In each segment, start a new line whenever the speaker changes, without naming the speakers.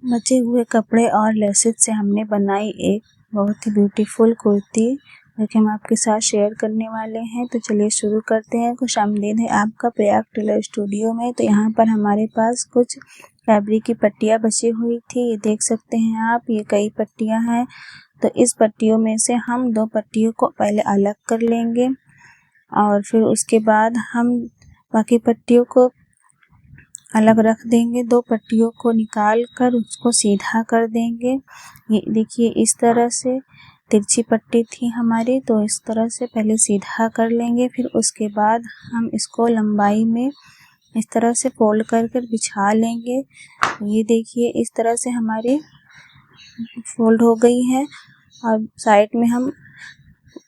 बचे हुए कपड़े और लेसेस से हमने बनाई एक बहुत ही ब्यूटीफुल कुर्ती जो कि हम आपके साथ शेयर करने वाले हैं। तो चलिए शुरू करते हैं। खुशामदीद है आपका प्रयाग टेलर स्टूडियो में। तो यहाँ पर हमारे पास कुछ फैब्रिक की पट्टियाँ बची हुई थी, ये देख सकते हैं आप। ये कई पट्टियाँ हैं। तो इस पट्टियों में से हम 2 पट्टियों को पहले अलग कर लेंगे और फिर उसके बाद हम बाकी पट्टियों को अलग रख देंगे। 2 पट्टियों को निकाल कर उसको सीधा कर देंगे। ये देखिए इस तरह से तिरछी पट्टी थी हमारी, तो इस तरह से पहले सीधा कर लेंगे। फिर उसके बाद हम इसको लंबाई में इस तरह से फोल्ड कर कर बिछा लेंगे। ये देखिए इस तरह से हमारी फोल्ड हो गई है और साइड में हम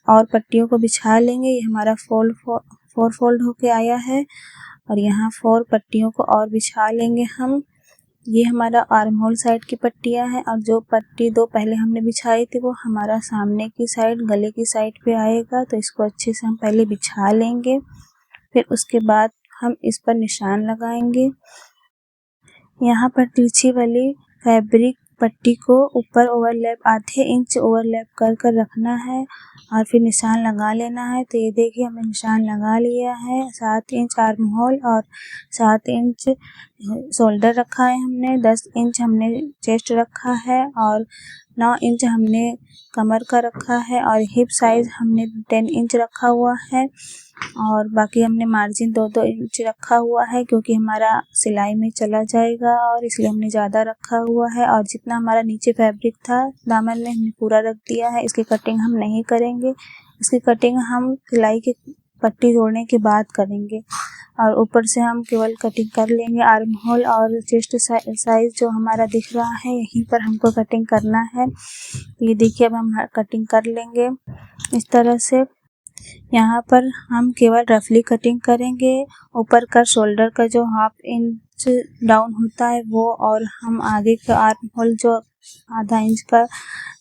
और पट्टियों को बिछा लेंगे। ये हमारा फोर फोल्ड होके आया है और यहाँ 4 पट्टियों को और बिछा लेंगे हम। ये हमारा आर्म होल साइड की पट्टियाँ हैं और जो पट्टी 2 पहले हमने बिछाई थी वो हमारा सामने की साइड गले की साइड पे आएगा। तो इसको अच्छे से हम पहले बिछा लेंगे। फिर उसके बाद हम इस पर निशान लगाएंगे। यहाँ पर तिरछी वाली फैब्रिक पट्टी को ऊपर ओवरलैप आधे इंच ओवरलैप कर कर रखना है और फिर निशान लगा लेना है। तो ये देखिए हमने निशान लगा लिया है। 7 इंच आर्म होल और 7 इंच शोल्डर रखा है हमने, 10 इंच हमने चेस्ट रखा है और 9 इंच हमने कमर का रखा है और हिप साइज हमने 10 इंच रखा हुआ है और बाकी हमने मार्जिन 2-2 इंच रखा हुआ है क्योंकि हमारा सिलाई में चला जाएगा और इसलिए हमने ज़्यादा रखा हुआ है। और जितना हमारा नीचे फैब्रिक था दामन में हमने पूरा रख दिया है। इसकी कटिंग हम नहीं करेंगे, इसकी कटिंग हम सिलाई की पट्टी जोड़ने के बाद करेंगे और ऊपर से हम केवल कटिंग कर लेंगे। आर्म होल और चेस्ट साइज जो हमारा दिख रहा है यहीं पर हमको कटिंग करना है। ये देखिए अब हम कटिंग कर लेंगे इस तरह से। यहाँ पर हम केवल रफली कटिंग करेंगे। ऊपर का शोल्डर का जो 1/2 इंच डाउन होता है वो और हम आगे का आर्म होल जो आधा इंच का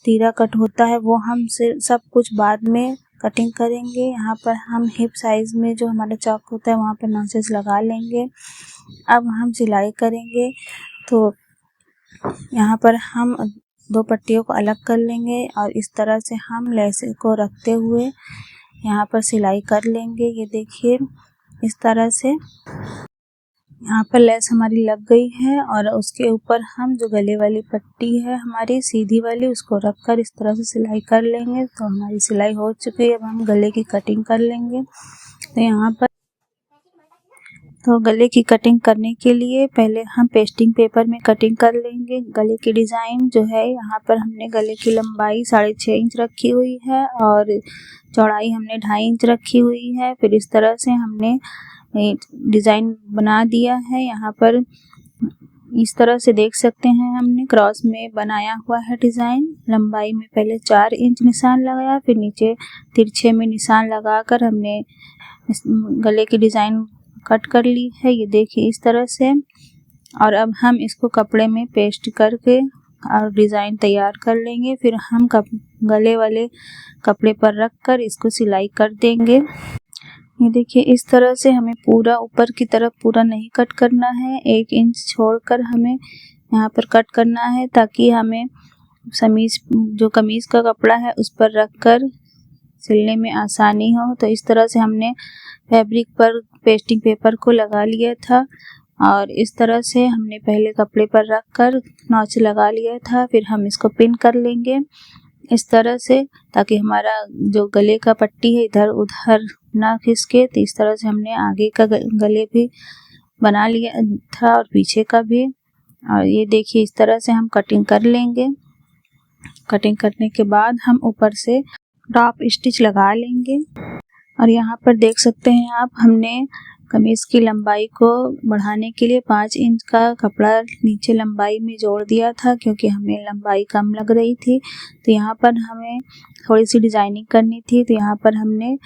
तीरा कट होता है वो हम सब कुछ बाद में कटिंग करेंगे। यहाँ पर हम हिप साइज में जो हमारा चौक होता है वहाँ पर नॉचेस लगा लेंगे। अब हम सिलाई करेंगे। तो यहाँ पर हम 2 पट्टियों को अलग कर लेंगे और इस तरह से हम लेस को रखते हुए यहाँ पर सिलाई कर लेंगे। ये देखिए इस तरह से यहाँ पर लेस हमारी लग गई है और उसके ऊपर हम जो गले वाली पट्टी है हमारी सीधी वाली उसको रखकर इस तरह से सिलाई कर लेंगे। तो हमारी सिलाई हो चुकी है। अब हम गले की कटिंग कर लेंगे। तो यहाँ पर गले की कटिंग करने के लिए पहले हम पेस्टिंग पेपर में कटिंग कर लेंगे। गले की डिज़ाइन जो है यहाँ पर हमने गले की लंबाई 6.5 इंच रखी हुई है और चौड़ाई हमने 2.5 इंच रखी हुई है। फिर इस तरह से हमने डिज़ाइन बना दिया है। यहाँ पर इस तरह से देख सकते हैं हमने क्रॉस में बनाया हुआ है डिज़ाइन। लंबाई में पहले 4 इंच निशान लगाया, फिर नीचे तिरछे में निशान लगाकर हमने गले की डिज़ाइन कट कर ली है। ये देखिए इस तरह से। और अब हम इसको कपड़े में पेस्ट करके और डिज़ाइन तैयार कर लेंगे। फिर हम गले वाले कपड़े पर रख कर इसको सिलाई कर देंगे। ये देखिए इस तरह से हमें पूरा ऊपर की तरफ पूरा नहीं कट करना है, 1 इंच छोड़कर हमें यहाँ पर कट करना है ताकि हमें जो कमीज़ का कपड़ा है उस पर रख कर सिलने में आसानी हो। तो इस तरह से हमने फैब्रिक पर पेस्टिंग पेपर को लगा लिया था और इस तरह से हमने पहले कपड़े पर रख कर नॉच लगा लिया था। फिर हम इसको पिन कर लेंगे इस तरह से ताकि हमारा जो गले का पट्टी है इधर उधर ना खिसके। तो इस तरह से हमने आगे का गले भी बना लिया था और पीछे का भी। और ये देखिए इस तरह से हम कटिंग कर लेंगे। कटिंग करने के बाद हम ऊपर से टॉप स्टिच लगा लेंगे। और यहाँ पर देख सकते हैं आप हमने कमीज़ की लंबाई को बढ़ाने के लिए 5 इंच का कपड़ा नीचे लंबाई में जोड़ दिया था क्योंकि हमें लंबाई कम लग रही थी। तो यहाँ पर हमें थोड़ी सी डिज़ाइनिंग करनी थी। तो यहाँ पर हमने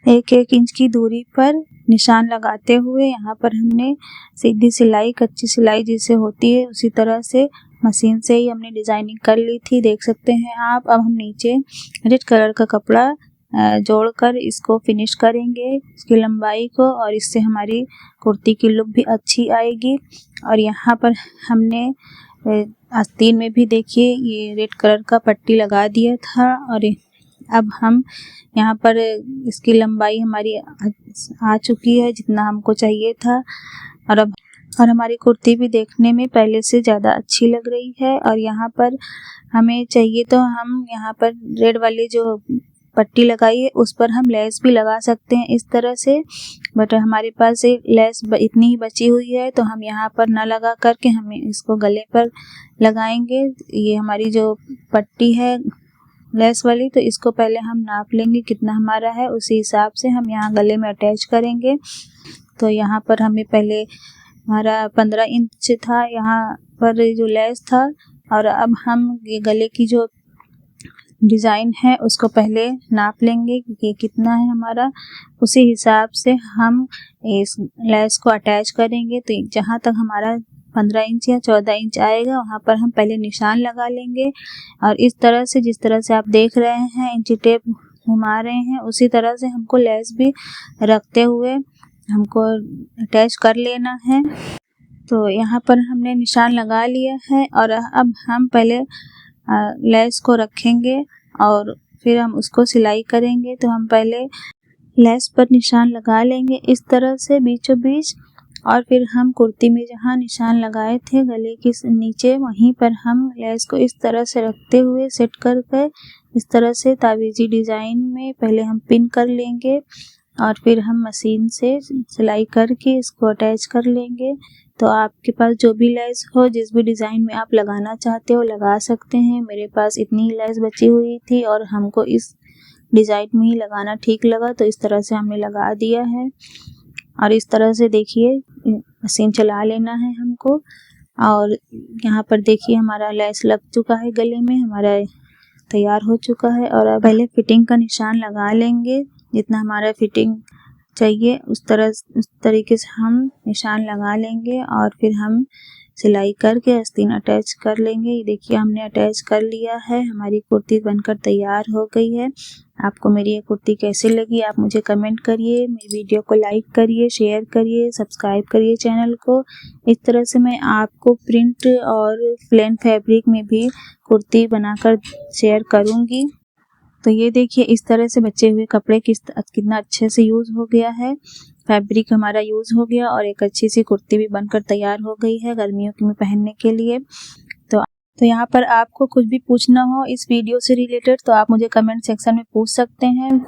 1-1 इंच की दूरी पर निशान लगाते हुए यहाँ पर हमने सीधी सिलाई कच्ची सिलाई जैसे होती है उसी तरह से मशीन से ही हमने डिज़ाइनिंग कर ली थी, देख सकते हैं आप। अब हम नीचे रेड कलर का कपड़ा जोड़कर इसको फिनिश करेंगे इसकी लंबाई को और इससे हमारी कुर्ती की लुक भी अच्छी आएगी। और यहाँ पर हमने आस्तीन में भी देखिए ये रेड कलर का पट्टी लगा दिया था। और अब हम यहाँ पर इसकी लंबाई हमारी आ चुकी है जितना हमको चाहिए था। और हमारी कुर्ती भी देखने में पहले से ज़्यादा अच्छी लग रही है। और यहाँ पर हमें चाहिए तो हम यहाँ पर रेड वाली जो पट्टी लगाई है उस पर हम लेस भी लगा सकते हैं इस तरह से, बट हमारे पास एक लेस इतनी ही बची हुई है तो हम यहाँ पर ना लगा करके हमें इसको गले पर लगाएंगे। ये हमारी जो पट्टी है लेस वाली, तो इसको पहले हम नाप लेंगे कितना हमारा है, उसी हिसाब से हम यहाँ गले में अटैच करेंगे। तो यहाँ पर हमें पहले हमारा 15 इंच था यहाँ पर जो लेस था, और अब हम ये गले की जो डिज़ाइन है उसको पहले नाप लेंगे कि कितना है हमारा, उसी हिसाब से हम इस लेस को अटैच करेंगे। तो जहाँ तक हमारा 15 इंच या 14 इंच आएगा वहाँ पर हम पहले निशान लगा लेंगे। और इस तरह से जिस तरह से आप देख रहे हैं इंची टेप घुमा रहे हैं उसी तरह से हमको लेस भी रखते हुए हमको अटैच कर लेना है। तो यहाँ पर हमने निशान लगा लिया है और अब हम पहले लेस को रखेंगे और फिर हम उसको सिलाई करेंगे। तो हम पहले लेस पर निशान लगा लेंगे इस तरह से बीचों बीच, और फिर हम कुर्ती में जहाँ निशान लगाए थे गले के नीचे वहीं पर हम लेस को इस तरह से रखते हुए सेट करके इस तरह से तावीज़ी डिज़ाइन में पहले हम पिन कर लेंगे और फिर हम मशीन से सिलाई करके इसको अटैच कर लेंगे। तो आपके पास जो भी लेस हो, जिस भी डिज़ाइन में आप लगाना चाहते हो लगा सकते हैं। मेरे पास इतनी ही लेस बची हुई थी और हमको इस डिज़ाइन में ही लगाना ठीक लगा, तो इस तरह से हमने लगा दिया है। और इस तरह से देखिए मशीन चला लेना है हमको। और यहाँ पर देखिए हमारा लेस लग चुका है गले में, हमारा तैयार हो चुका है। और अब पहले फिटिंग का निशान लगा लेंगे, जितना हमारा फिटिंग चाहिए उस तरीके से हम निशान लगा लेंगे और फिर हम सिलाई करके आस्तीन अटैच कर लेंगे। ये देखिए हमने अटैच कर लिया है, हमारी कुर्ती बनकर तैयार हो गई है। आपको मेरी ये कुर्ती कैसी लगी आप मुझे कमेंट करिए, मेरी वीडियो को लाइक करिए, शेयर करिए, सब्सक्राइब करिए चैनल को। इस तरह से मैं आपको प्रिंट और प्लेन फैब्रिक में भी कुर्ती बनाकर शेयर करूँगी। तो ये देखिए इस तरह से बचे हुए कपड़े कितना अच्छे से यूज़ हो गया है, फैब्रिक हमारा यूज़ हो गया और एक अच्छी सी कुर्ती भी बनकर तैयार हो गई है गर्मियों में पहनने के लिए। तो यहाँ पर आपको कुछ भी पूछना हो इस वीडियो से रिलेटेड तो आप मुझे कमेंट सेक्शन में पूछ सकते हैं।